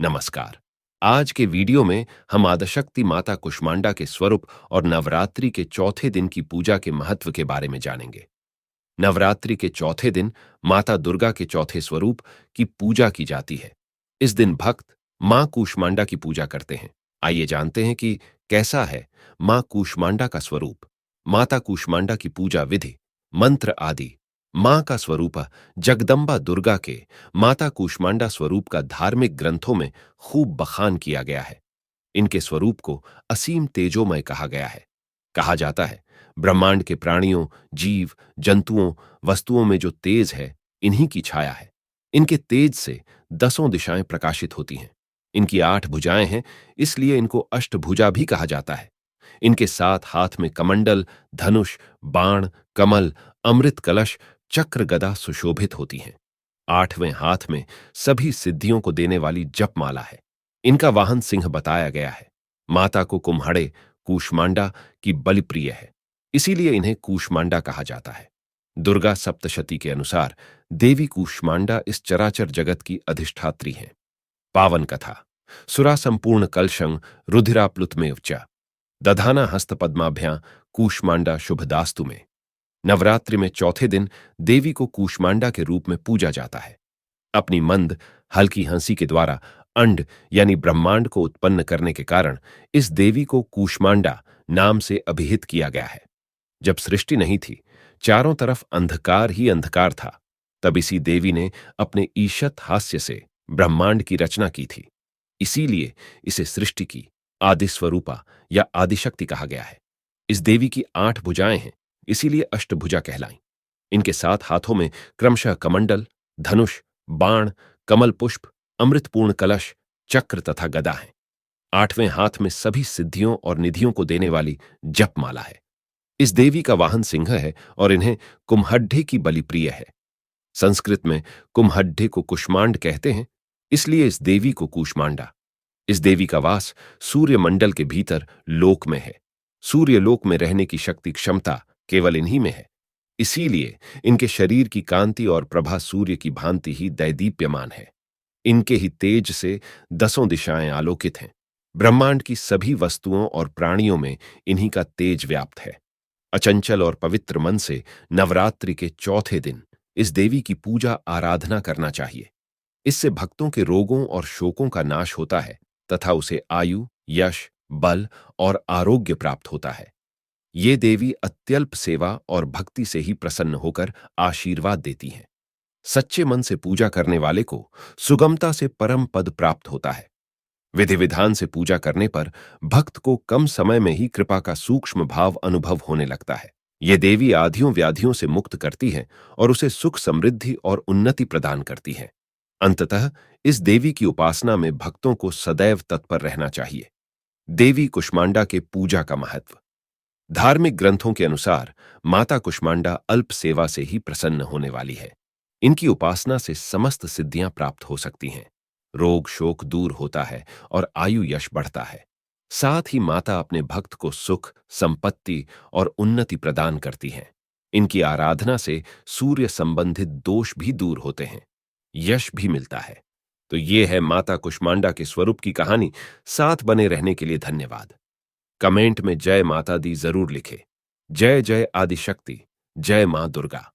नमस्कार। आज के वीडियो में हम आदिशक्ति माता कुष्मांडा के स्वरूप और नवरात्रि के चौथे दिन की पूजा के महत्व के बारे में जानेंगे। नवरात्रि के चौथे दिन माता दुर्गा के चौथे स्वरूप की पूजा की जाती है। इस दिन भक्त मां कूष्मांडा की पूजा करते हैं। आइए जानते हैं कि कैसा है मां कूष्मांडा का स्वरूप। माता कूष्मांडा की पूजा विधि, मंत्र आदि। मां का स्वरूप जगदम्बा दुर्गा के माता कूष्मांडा स्वरूप का धार्मिक ग्रंथों में खूब बखान किया गया है। इनके स्वरूप को असीम तेजोमय कहा गया है। कहा जाता है ब्रह्मांड के प्राणियों, जीव, जंतुओं, वस्तुओं में जो तेज है, इन्हीं की छाया है। इनके तेज से दसों दिशाएं प्रकाशित होती हैं। इनकी 8 भुजाएं हैं, इसलिए इनको अष्टभुजा भी कहा जाता है। इनके 7 हाथ में कमंडल, धनुष, बाण, कमल, अमृत कलश, चक्र, गदा सुशोभित होती हैं। 8वें हाथ में सभी सिद्धियों को देने वाली जपमाला है। इनका वाहन सिंह बताया गया है। माता को कुम्हड़े, कूष्मांडा की बलिप्रिय है, इसीलिए इन्हें कूष्मांडा कहा जाता है। दुर्गा सप्तशती के अनुसार देवी कूष्मांडा इस चराचर जगत की अधिष्ठात्री हैं। पावन कथा। सुरा संपूर्ण कलशं रुधिराप्लुत में उच्चा दधाना हस्त पद्माभ्यां कूष्मांडा शुभदास्तु में। नवरात्रि में चौथे दिन देवी को कूष्मांडा के रूप में पूजा जाता है। अपनी मंद हल्की हंसी के द्वारा अंड यानी ब्रह्मांड को उत्पन्न करने के कारण इस देवी को कूष्मांडा नाम से अभिहित किया गया है। जब सृष्टि नहीं थी, चारों तरफ अंधकार ही अंधकार था, तब इसी देवी ने अपने ईशत हास्य से ब्रह्मांड की रचना की थी। इसीलिए इसे सृष्टि की आदि स्वरूपा या आदिशक्ति कहा गया है। इस देवी की 8 भुजाएं हैं, इसीलिए अष्टभुजा कहलाई। इनके 7 हाथों में क्रमशः कमंडल, धनुष, बाण, कमल पुष्प, अमृतपूर्ण कलश, चक्र तथा गदा हैं। 8वें हाथ में सभी सिद्धियों और निधियों को देने वाली जपमाला है। इस देवी का वाहन सिंह है और इन्हें कुम्हड्ढे की बलि प्रिय है। संस्कृत में कुम्हड्ढे को कुष्मांड कहते हैं, इसलिए इस देवी को कूष्मांडा। इस देवी का वास सूर्य मंडल के भीतर लोक में है। सूर्य लोक में रहने की शक्ति क्षमता केवल इन्हीं में है। इसीलिए इनके शरीर की कांति और प्रभा सूर्य की भांति ही दैदीप्यमान है। इनके ही तेज से दसों दिशाएं आलोकित हैं। ब्रह्मांड की सभी वस्तुओं और प्राणियों में इन्हीं का तेज व्याप्त है। अचंचल और पवित्र मन से नवरात्रि के चौथे दिन इस देवी की पूजा आराधना करना चाहिए। इससे भक्तों के रोगों और शोकों का नाश होता है तथा उसे आयु, यश, बल और आरोग्य प्राप्त होता है। ये देवी अत्यल्प सेवा और भक्ति से ही प्रसन्न होकर आशीर्वाद देती हैं। सच्चे मन से पूजा करने वाले को सुगमता से परम पद प्राप्त होता है। विधि विधान से पूजा करने पर भक्त को कम समय में ही कृपा का सूक्ष्म भाव अनुभव होने लगता है। ये देवी आधियों व्याधियों से मुक्त करती है और उसे सुख, समृद्धि और उन्नति प्रदान करती है। अंततः इस देवी की उपासना में भक्तों को सदैव तत्पर रहना चाहिए। देवी कुष्मांडा के पूजा का महत्व। धार्मिक ग्रंथों के अनुसार माता कुष्मांडा अल्प सेवा से ही प्रसन्न होने वाली है। इनकी उपासना से समस्त सिद्धियां प्राप्त हो सकती हैं। रोग शोक दूर होता है और आयु यश बढ़ता है। साथ ही माता अपने भक्त को सुख, संपत्ति और उन्नति प्रदान करती हैं। इनकी आराधना से सूर्य संबंधित दोष भी दूर होते हैं, यश भी मिलता है। तो ये है माता कुष्मांडा के स्वरूप की कहानी। साथ बने रहने के लिए धन्यवाद। कमेंट में जय माता दी जरूर लिखें। जय जय आदिशक्ति, जय मां दुर्गा।